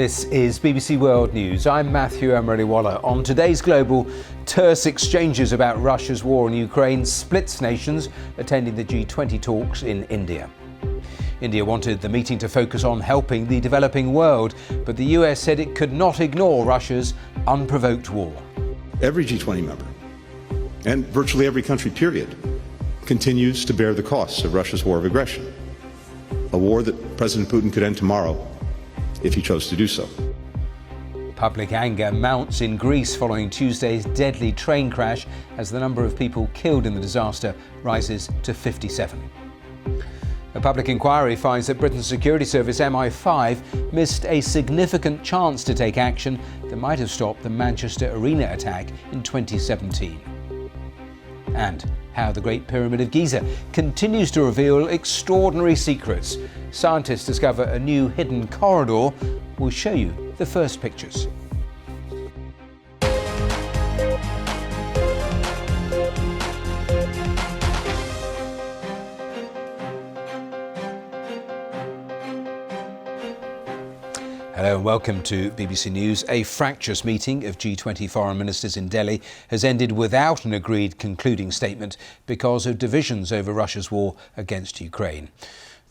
This is BBC World News. I'm Matthew Amroliwala. On today's Global, terse exchanges about Russia's war in Ukraine splits nations attending the G20 talks in India. India wanted the meeting to focus on helping the developing world, but the US said it could not ignore Russia's unprovoked war. Every G20 member, and virtually every country, period, continues to bear the costs of Russia's war of aggression. A war that President Putin could end tomorrow if he chose to do so. Public anger mounts in Greece following Tuesday's deadly train crash as the number of people killed in the disaster rises to 57. A public inquiry finds that Britain's security service MI5 missed a significant chance to take action that might have stopped the Manchester Arena attack in 2017. And how the Great Pyramid of Giza continues to reveal extraordinary secrets. Scientists discover a new hidden corridor. We'll show you the first pictures. Hello and welcome to BBC News. A fractious meeting of G20 foreign ministers in Delhi has ended without an agreed concluding statement because of divisions over Russia's war against Ukraine.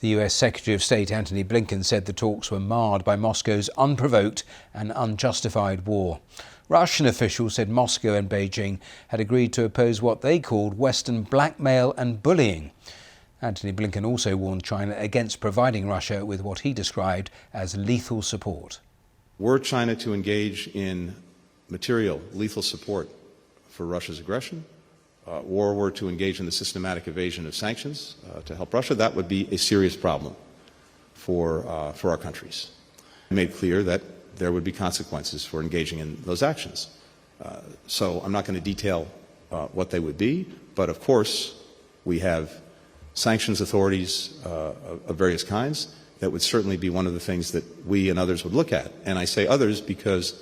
The US Secretary of State Antony Blinken said the talks were marred by Moscow's unprovoked and unjustified war. Russian officials said Moscow and Beijing had agreed to oppose what they called Western blackmail and bullying. Antony Blinken also warned China against providing Russia with what he described as lethal support. Were China to engage in material lethal support for Russia's aggression, or were to engage in the systematic evasion of sanctions to help Russia, that would be a serious problem for our countries. I made clear that there would be consequences for engaging in those actions. So I'm not going to detail what they would be, but of course we have sanctions authorities of various kinds. That would certainly be one of the things that we and others would look at. And I say others because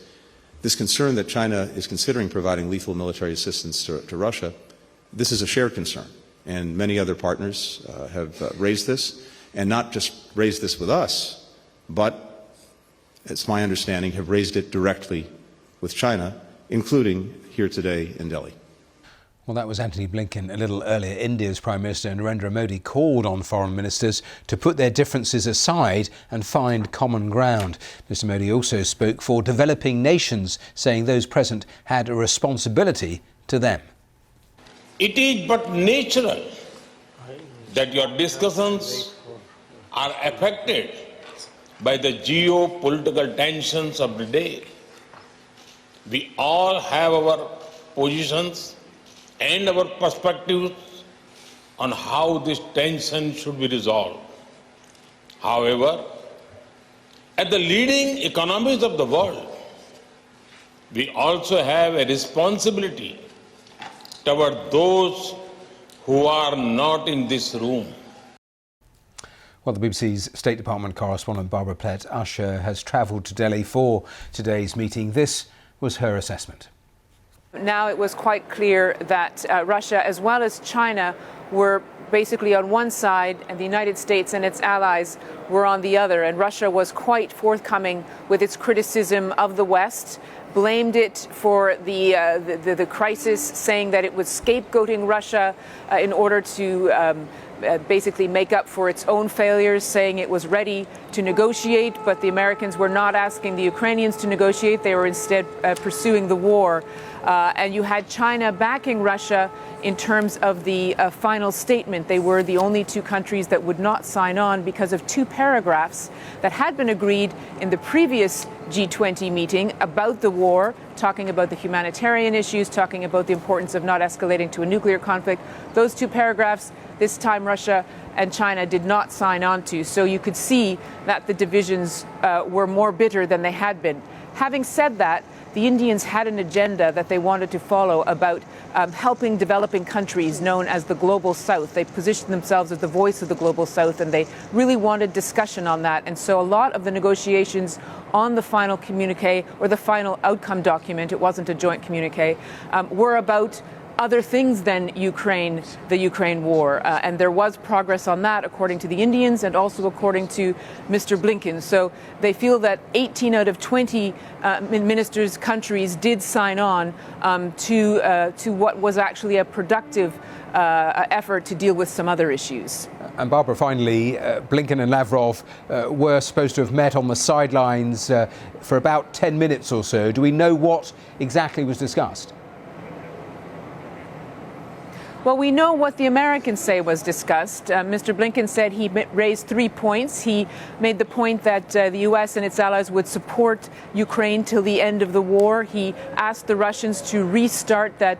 this concern that China is considering providing lethal military assistance to Russia, this is a shared concern. And many other partners have raised this, and not just raised this with us, but, it's my understanding, have raised it directly with China, including here today in Delhi. Well, that was Antony Blinken. A little earlier, India's Prime Minister Narendra Modi called on foreign ministers to put their differences aside and find common ground. Mr. Modi also spoke for developing nations, saying those present had a responsibility to them. It is but natural that your discussions are affected by the geopolitical tensions of the day. We all have our positions and our perspectives on how this tension should be resolved. However, at the leading economies of the world, we also have a responsibility toward those who are not in this room. Well, the BBC's State Department correspondent Barbara Plett-Usher has travelled to Delhi for today's meeting. This was her assessment. Now it was quite clear that Russia, as well as China, were basically on one side, and the United States and its allies were on the other. And Russia was quite forthcoming with its criticism of the West, blamed it for the crisis, saying that it was scapegoating Russia in order to basically make up for its own failures, saying it was ready to negotiate, but the Americans were not asking the Ukrainians to negotiate. They were instead pursuing the war. And you had China backing Russia in terms of the final statement. They were the only two countries that would not sign on because of two paragraphs that had been agreed in the previous G20 meeting about the war, talking about the humanitarian issues, talking about the importance of not escalating to a nuclear conflict. Those two paragraphs, this time Russia and China did not sign on to. So you could see that the divisions were more bitter than they had been. Having said that, the Indians had an agenda that they wanted to follow about helping developing countries known as the Global South. They positioned themselves as the voice of the Global South, and they really wanted discussion on that. And so a lot of the negotiations on the final communique, or the final outcome document, it wasn't a joint communique, were about other things than the Ukraine war. And there was progress on that, according to the Indians and also according to Mr. Blinken. So they feel that 18 out of 20 ministers' countries did sign on to what was actually a productive effort to deal with some other issues. And Barbara, finally, Blinken and Lavrov were supposed to have met on the sidelines for about 10 minutes or so. Do we know what exactly was discussed? Well, we know what the Americans say was discussed. Mr. Blinken said he raised 3 points. He made the point that the U.S. and its allies would support Ukraine till the end of the war. He asked the Russians to restart that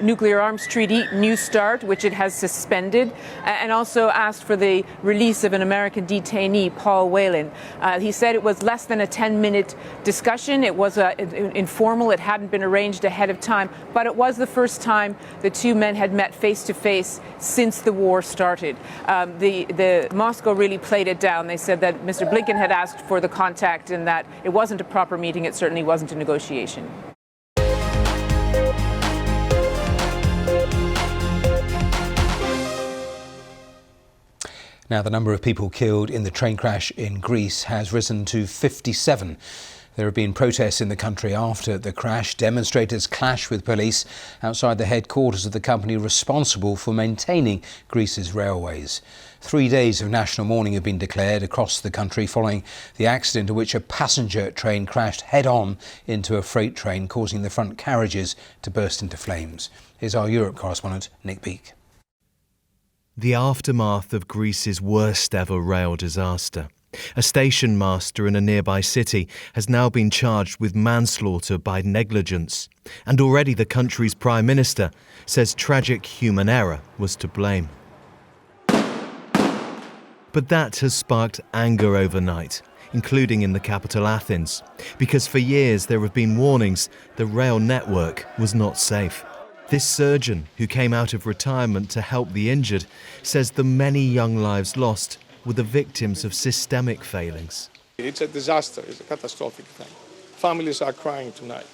nuclear arms treaty, New START, which it has suspended, and also asked for the release of an American detainee, Paul Whelan. He said it was less than a 10-minute discussion. It was informal. It hadn't been arranged ahead of time, but it was the first time the two men had met face-to-face since the war started. The Moscow really played it down. They said that Mr. Blinken had asked for the contact and that it wasn't a proper meeting. It certainly wasn't a negotiation. Now, the number of people killed in the train crash in Greece has risen to 57. There have been protests in the country after the crash. Demonstrators clashed with police outside the headquarters of the company responsible for maintaining Greece's railways. 3 days of national mourning have been declared across the country following the accident in which a passenger train crashed head-on into a freight train, causing the front carriages to burst into flames. Here's our Europe correspondent, Nick Beake. The aftermath of Greece's worst ever rail disaster. A station master in a nearby city has now been charged with manslaughter by negligence. And already the country's Prime Minister says tragic human error was to blame. But that has sparked anger overnight, including in the capital Athens, because for years there have been warnings the rail network was not safe. This surgeon, who came out of retirement to help the injured, says the many young lives lost were the victims of systemic failings. It's a disaster, it's a catastrophic thing. Families are crying tonight.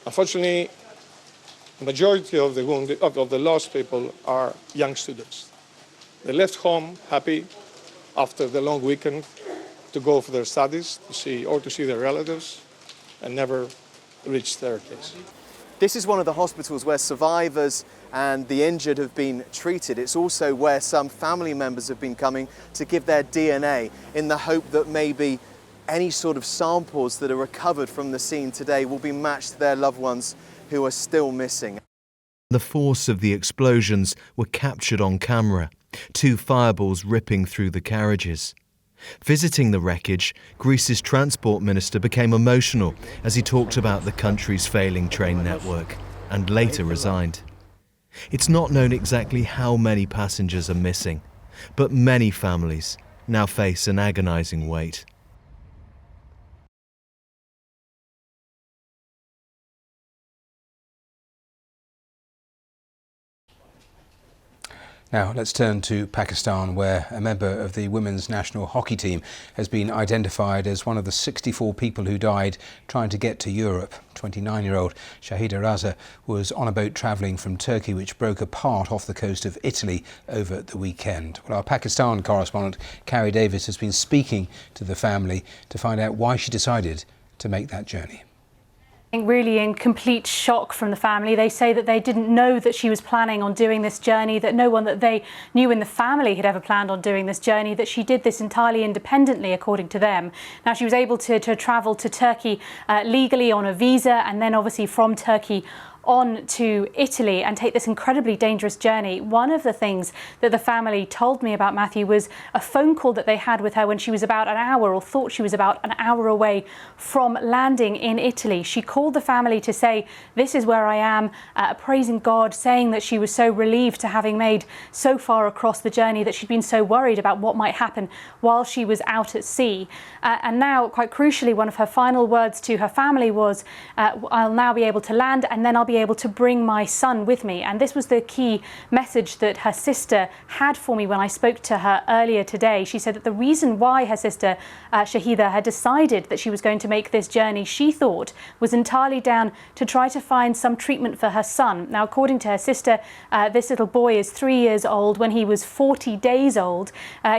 Unfortunately, the majority of the wounded, of the lost people are young students. They left home happy after the long weekend to go for their studies, to see their relatives, and never reached their case. This is one of the hospitals where survivors and the injured have been treated. It's also where some family members have been coming to give their DNA in the hope that maybe any sort of samples that are recovered from the scene today will be matched to their loved ones who are still missing. The force of the explosions were captured on camera, 2 fireballs ripping through the carriages. Visiting the wreckage, Greece's transport minister became emotional as he talked about the country's failing train network and later resigned. It's not known exactly how many passengers are missing, but many families now face an agonising wait. Now let's turn to Pakistan, where a member of the women's national hockey team has been identified as one of the 64 people who died trying to get to Europe. 29-year-old Shahida Raza was on a boat travelling from Turkey which broke apart off the coast of Italy over the weekend. Well, our Pakistan correspondent Carrie Davis has been speaking to the family to find out why she decided to make that journey. Really in complete shock from the family. They say that they didn't know that she was planning on doing this journey, that no one that they knew in the family had ever planned on doing this journey, that she did this entirely independently, according to them. Now, she was able to travel to Turkey legally on a visa, and then obviously from Turkey on to Italy and take this incredibly dangerous journey. One of the things that the family told me about Matthew was a phone call that they had with her when she was about an hour, or thought she was about an hour away from landing in Italy. She called the family to say, "This is where I am," praising God, saying that she was so relieved to having made so far across the journey, that she'd been so worried about what might happen while she was out at sea. And now, quite crucially, one of her final words to her family was, "I'll now be able to land, and then I'll be able to bring my son with me. And this was the key message that her sister had for me when I spoke to her earlier today. She said that the reason why her sister Shahida had decided that she was going to make this journey, she thought, was entirely down to try to find some treatment for her son. Now, according to her sister, this little boy is 3 years old. When he was 40 days old,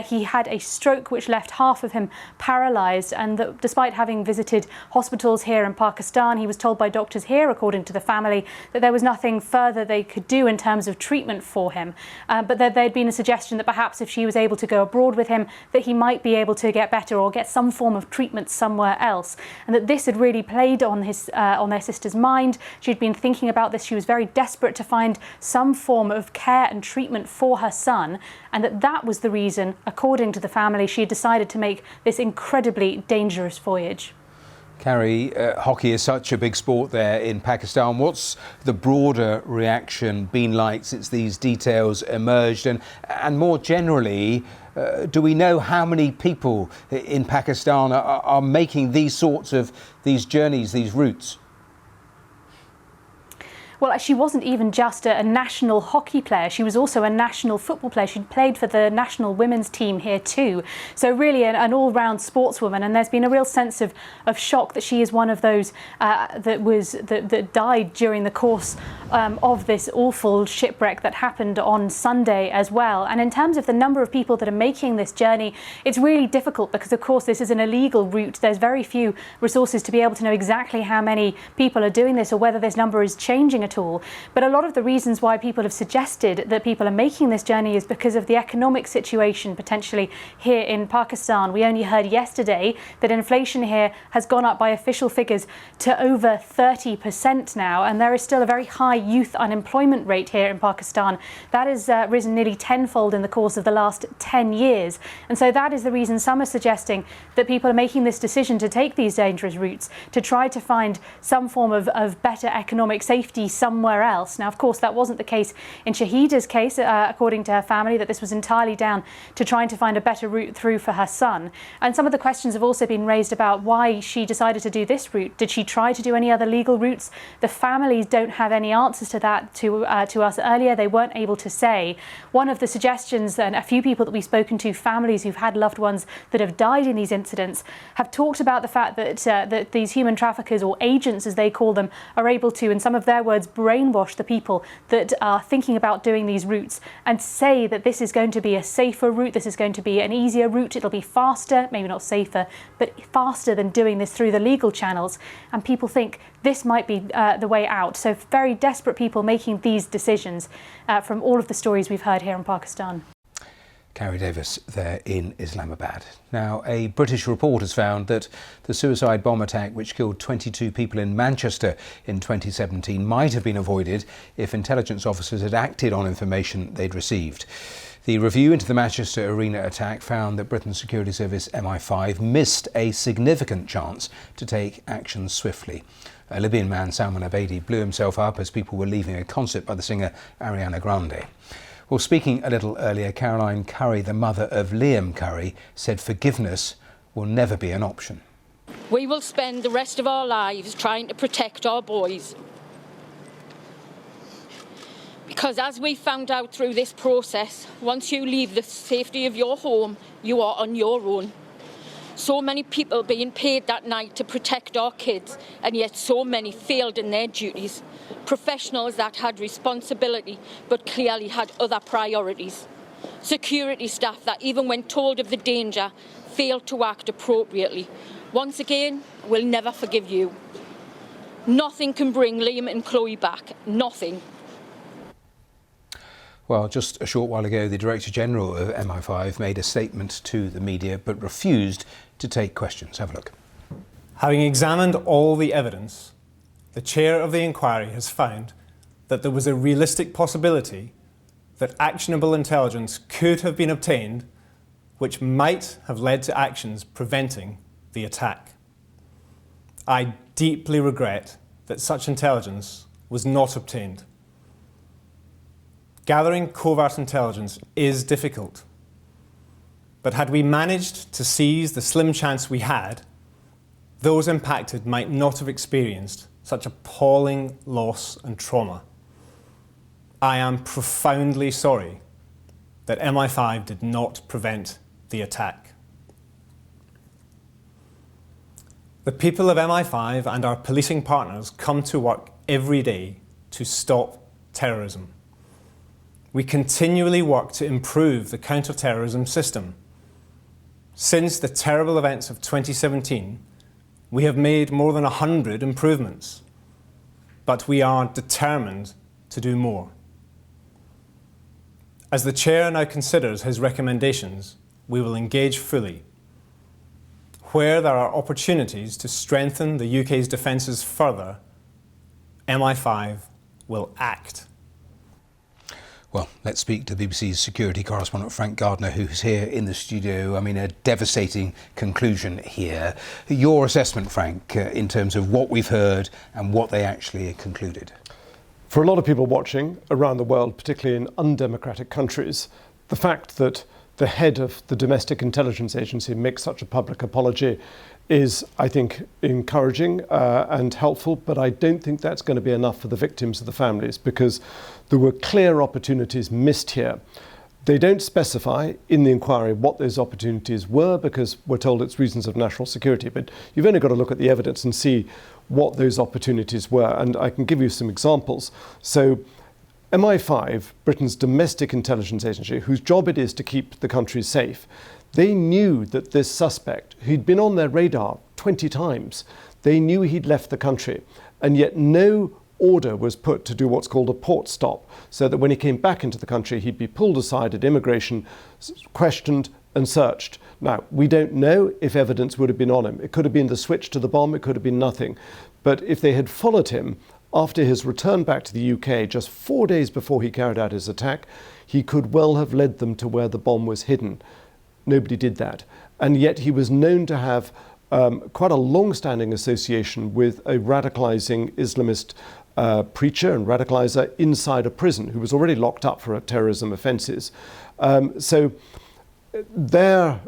he had a stroke which left half of him paralysed, and that despite having visited hospitals here in Pakistan, he was told by doctors here, according to the family, that there was nothing further they could do in terms of treatment for him. But that there'd been a suggestion that perhaps if she was able to go abroad with him, that he might be able to get better or get some form of treatment somewhere else. And that this had really played on their sister's mind. She'd been thinking about this. She was very desperate to find some form of care and treatment for her son, and that was the reason, according to the family, she had decided to make this incredibly dangerous voyage. Carrie, hockey is such a big sport there in Pakistan. What's the broader reaction been like since these details emerged? And more generally, do we know how many people in Pakistan are making these journeys, these routes? Well, she wasn't even just a national hockey player. She was also a national football player. She'd played for the national women's team here too. So really an all-round sportswoman. And there's been a real sense of shock that she is one of those that died during the course of this awful shipwreck that happened on Sunday as well. And in terms of the number of people that are making this journey, it's really difficult because, of course, this is an illegal route. There's very few resources to be able to know exactly how many people are doing this or whether this number is changing at all. But a lot of the reasons why people have suggested that people are making this journey is because of the economic situation potentially here in Pakistan. We only heard yesterday that inflation here has gone up by official figures to over 30% now, and there is still a very high youth unemployment rate here in Pakistan. That has risen nearly tenfold in the course of the last 10 years. And so that is the reason some are suggesting that people are making this decision to take these dangerous routes to try to find some form of better economic safety somewhere else. Now, of course, that wasn't the case in Shahida's case, according to her family, that this was entirely down to trying to find a better route through for her son. And some of the questions have also been raised about why she decided to do this route. Did she try to do any other legal routes? The families don't have any answers to that to us earlier. They weren't able to say. One of the suggestions, and a few people that we've spoken to, families who've had loved ones that have died in these incidents, have talked about the fact that that these human traffickers, or agents as they call them, are able to, in some of their words, brainwash the people that are thinking about doing these routes and say that this is going to be a safer route, this is going to be an easier route, it'll be faster, maybe not safer, but faster than doing this through the legal channels. And people think this might be the way out. So very desperate people making these decisions from all of the stories we've heard here in Pakistan. Carrie Davis there in Islamabad. Now, a British report has found that the suicide bomb attack which killed 22 people in Manchester in 2017 might have been avoided if intelligence officers had acted on information they'd received. The review into the Manchester Arena attack found that Britain's security service MI5 missed a significant chance to take action swiftly. A Libyan man, Salman Abedi, blew himself up as people were leaving a concert by the singer Ariana Grande. Well, speaking a little earlier, Caroline Curry, the mother of Liam Curry, said forgiveness will never be an option. We will spend the rest of our lives trying to protect our boys. Because as we found out through this process, once you leave the safety of your home, you are on your own. So many people being paid that night to protect our kids, and yet so many failed in their duties. Professionals that had responsibility but clearly had other priorities. Security staff that, even when told of the danger, failed to act appropriately. Once again, we'll never forgive you. Nothing can bring Liam and Chloe back. Nothing. Well, just a short while ago, the Director General of MI5 made a statement to the media but refused to take questions. Have a look. Having examined all the evidence, the chair of the inquiry has found that there was a realistic possibility that actionable intelligence could have been obtained which might have led to actions preventing the attack. I deeply regret that such intelligence was not obtained. Gathering covert intelligence is difficult, but had we managed to seize the slim chance we had, those impacted might not have experienced such appalling loss and trauma. I am profoundly sorry that MI5 did not prevent the attack. The people of MI5 and our policing partners come to work every day to stop terrorism. We continually work to improve the counter-terrorism system. Since the terrible events of 2017, we have made more than 100 improvements, but we are determined to do more. As the Chair now considers his recommendations, we will engage fully. Where there are opportunities to strengthen the UK's defences further, MI5 will act. Well, let's speak to BBC's security correspondent Frank Gardner, who's here in the studio. I mean, a devastating conclusion here. Your assessment, Frank, in terms of what we've heard and what they actually concluded? For a lot of people watching around the world, particularly in undemocratic countries, the fact that the head of the Domestic Intelligence Agency makes such a public apology is, I think, encouraging and helpful, but I don't think that's going to be enough for the victims of the families, because there were clear opportunities missed here. They don't specify in the inquiry what those opportunities were, because we're told it's reasons of national security, but you've only got to look at the evidence and see what those opportunities were, and I can give you some examples. So MI5, Britain's domestic intelligence agency, whose job it is to keep the country safe, they knew that this suspect, who'd been on their radar 20 times, they knew he'd left the country, and yet no order was put to do what's called a port stop, so that when he came back into the country, he'd be pulled aside at immigration, questioned and searched. Now, we don't know if evidence would have been on him. It could have been the switch to the bomb, it could have been nothing. But if they had followed him after his return back to the UK, just 4 days before he carried out his attack, he could well have led them to where the bomb was hidden. Nobody did that. And yet he was known to have quite a long-standing association with a radicalizing Islamist preacher and radicalizer inside a prison, who was already locked up for terrorism offences. So their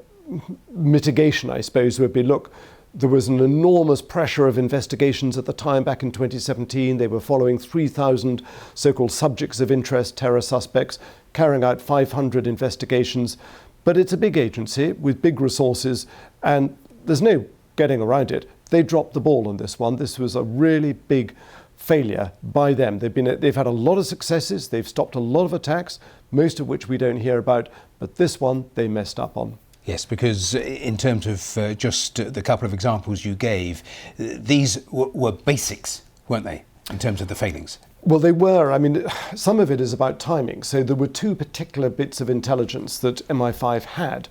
mitigation, I suppose, would be, look, there was an enormous pressure of investigations at the time back in 2017. They were following 3,000 so-called subjects of interest, terror suspects, carrying out 500 investigations. But it's a big agency with big resources, and there's no getting around it. They dropped the ball on this one. This was a really big failure by them. They've had a lot of successes. They've stopped a lot of attacks, most of which we don't hear about. But this one, they messed up on. Yes, because in terms of just the couple of examples you gave, these were basics, weren't they, in terms of the failings? Well, they were. I mean, some of it is about timing. So there were two particular bits of intelligence that MI5 had,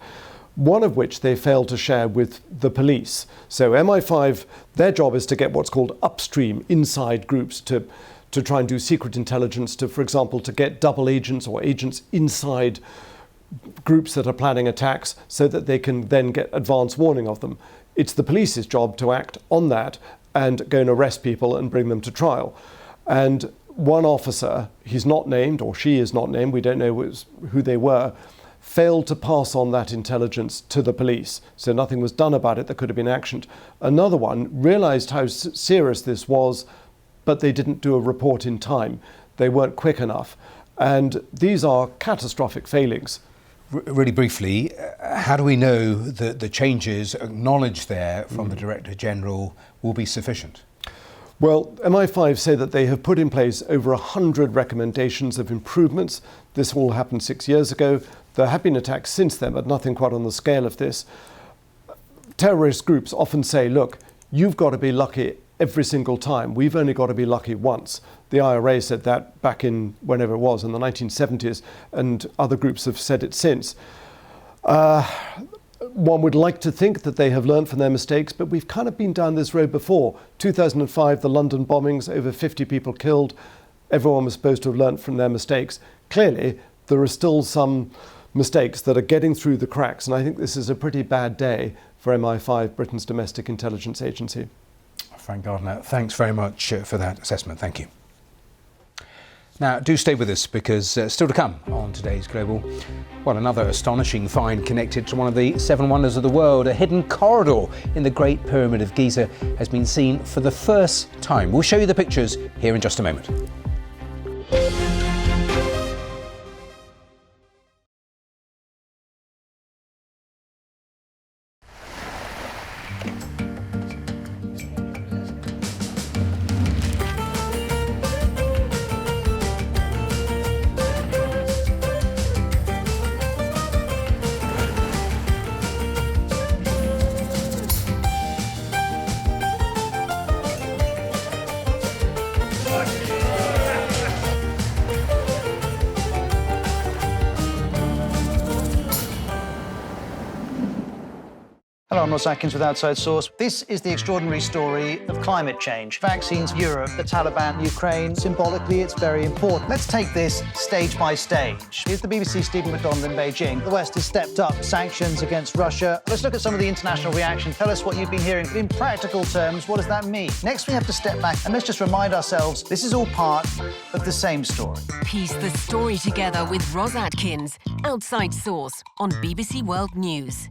one of which they failed to share with the police. So MI5, their job is to get what's called upstream inside groups to try and do secret intelligence, to, for example, to get double agents or agents inside groups that are planning attacks so that they can then get advance warning of them. It's the police's job to act on that and go and arrest people and bring them to trial. And one officer, he's not named, or she is not named, we don't know who they were, failed to pass on that intelligence to the police. So nothing was done about it that could have been actioned. Another one realised how serious this was, but they didn't do a report in time. They weren't quick enough. And these are catastrophic failings. Really briefly, how do we know that the changes acknowledged there from the Director General will be sufficient? Well, MI5 say that they have put in place over 100 recommendations of improvements. This all happened 6 years ago. There have been attacks since then, but nothing quite on the scale of this. Terrorist groups often say, look, you've got to be lucky every single time. We've only got to be lucky once. The IRA said that back in whenever it was, in the 1970s, and other groups have said it since. One would like to think that they have learned from their mistakes, but we've kind of been down this road before. 2005, the London bombings, over 50 people killed. Everyone was supposed to have learned from their mistakes. Clearly, there are still some mistakes that are getting through the cracks, and I think this is a pretty bad day for MI5, Britain's domestic intelligence agency. Frank Gardner, thanks very much for that assessment. Thank you. Now, do stay with us, because still to come on today's Global, Well, another astonishing find connected to one of the seven wonders of the world. A hidden corridor in the Great Pyramid of Giza has been seen for the first time. We'll show you the pictures here in just a moment. Hello, I'm Ross Atkins with Outside Source. This is the extraordinary story of climate change. Vaccines, Europe, the Taliban, Ukraine. Symbolically, it's very important. Let's take this stage by stage. Here's the BBC Stephen McDonald in Beijing. The West has stepped up sanctions against Russia. Let's look at some of the international reaction. Tell us what you've been hearing. In practical terms, what does that mean? Next, we have to step back and let's just remind ourselves this is all part of the same story. Piece the story together with Ross Atkins. Outside Source on BBC World News.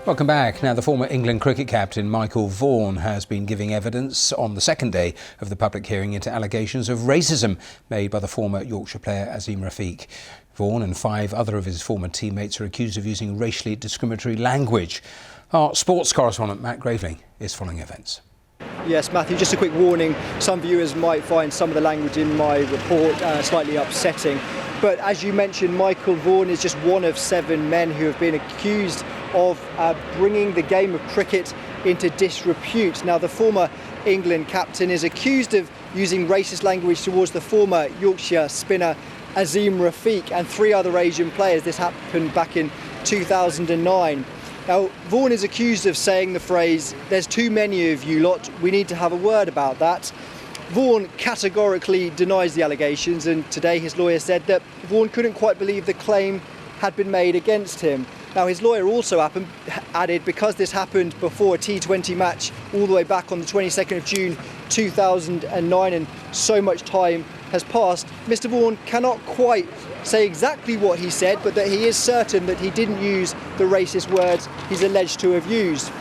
Welcome back. Now, the former England cricket captain Michael Vaughan has been giving evidence on the second day of the public hearing into allegations of racism made by the former Yorkshire player Azim Rafiq. Vaughan and 5 other of his former teammates are accused of using racially discriminatory language. Our sports correspondent Matt Graveling is following events. Yes, Matthew, just a quick warning. Some viewers might find some of the language in my report slightly upsetting. But as you mentioned, Michael Vaughan is just one of 7 men who have been accused of bringing the game of cricket into disrepute. Now, the former England captain is accused of using racist language towards the former Yorkshire spinner Azim Rafiq and 3 other Asian players. This happened back in 2009. Now, Vaughan is accused of saying the phrase, "There's too many of you lot, we need to have a word about that." Vaughan categorically denies the allegations, and today his lawyer said that Vaughan couldn't quite believe the claim had been made against him. Now, his lawyer also added, because this happened before a T20 match all the way back on the 22nd of June 2009 and so much time has passed, Mr. Vaughan cannot quite say exactly what he said, but that he is certain that he didn't use the racist words he's alleged to have used.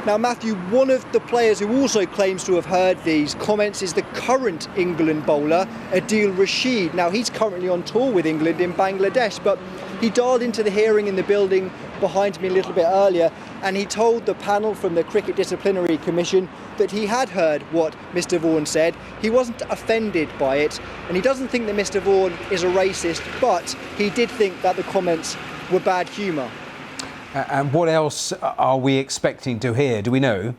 Now, Matthew, one of the players who also claims to have heard these comments is the current England bowler, Adil Rashid. Now, he's currently on tour with England in Bangladesh, but he dialed into the hearing in the building behind me a little bit earlier, and he told the panel from the Cricket Disciplinary Commission that he had heard what Mr. Vaughan said. He wasn't offended by it, and he doesn't think that Mr. Vaughan is a racist, but he did think that the comments were bad humour. And what else are we expecting to hear? Do we know?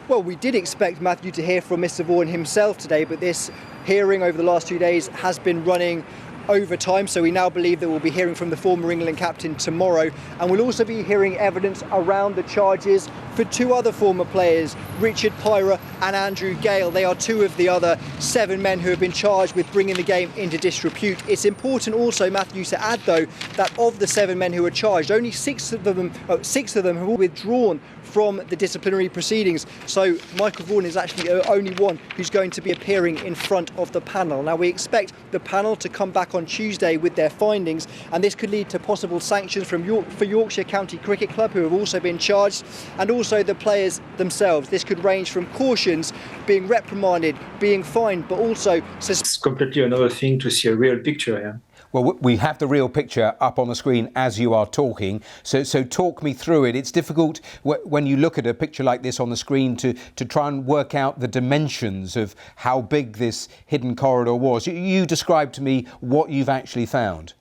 Well, we did expect, Matthew, to hear from Mr. Vaughan himself today, but this hearing over the last 2 days has been running over time, so we now believe that we'll be hearing from the former England captain tomorrow, and we'll also be hearing evidence around the charges for 2 other former players, Richard Pyra and Andrew Gale. They are 2 of the other 7 men who have been charged with bringing the game into disrepute. It's important also, Matthew, to add though that of the 7 men who are charged, only 6 of them have withdrawn from the disciplinary proceedings. So Michael Vaughan is actually the only one who's going to be appearing in front of the panel. Now, we expect the panel to come back on Tuesday with their findings, and this could lead to possible sanctions for Yorkshire County Cricket Club, who have also been charged, and also the players themselves. This could range from cautions, being reprimanded, being fined, but also... It's completely another thing to see a real picture here. Well, we have the real picture up on the screen as you are talking, so talk me through it. It's difficult when you look at a picture like this on the screen to try and work out the dimensions of how big this hidden corridor was. You describe to me what you've actually found.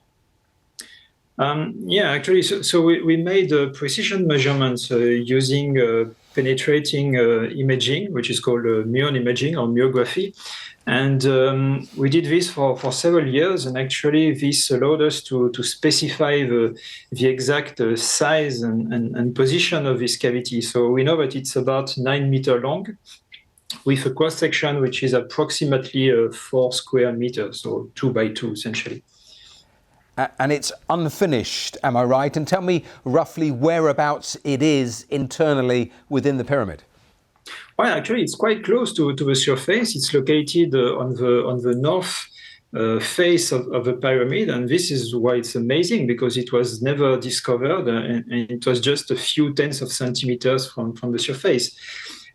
Yeah, actually, so we made precision measurements using penetrating imaging, which is called muon imaging or myography. And we did this for several years, and actually this allowed us to specify the exact size and position of this cavity. So we know that it's about 9 meters long, with a cross-section which is approximately 4 square meters, so 2 by 2 essentially. And it's unfinished, am I right? And tell me roughly whereabouts it is internally within the pyramid. Well, actually, it's quite close to the surface. It's located on the north face of the pyramid, and this is why it's amazing, because it was never discovered, and it was just a few tenths of centimeters from the surface.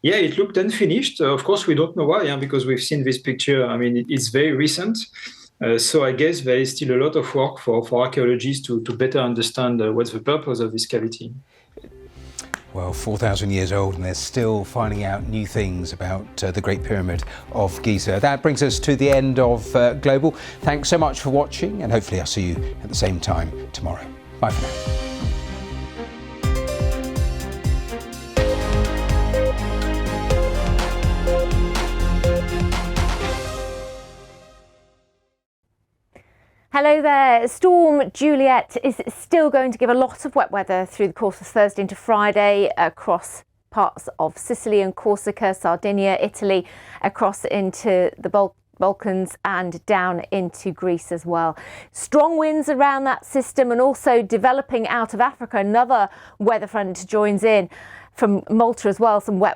Yeah, it looked unfinished. Of course, we don't know why, because we've seen this picture. I mean, it's very recent. So I guess there is still a lot of work for archaeologists to better understand what's the purpose of this cavity. Well, 4,000 years old, and they're still finding out new things about the Great Pyramid of Giza. That brings us to the end of Global. Thanks so much for watching, and hopefully I'll see you at the same time tomorrow. Bye for now. Hello there. Storm Juliet is still going to give a lot of wet weather through the course of Thursday into Friday across parts of Sicily and Corsica, Sardinia, Italy, across into the Balkans and down into Greece as well. Strong winds around that system, and also developing out of Africa. Another weather front joins in from Malta as well. Some wet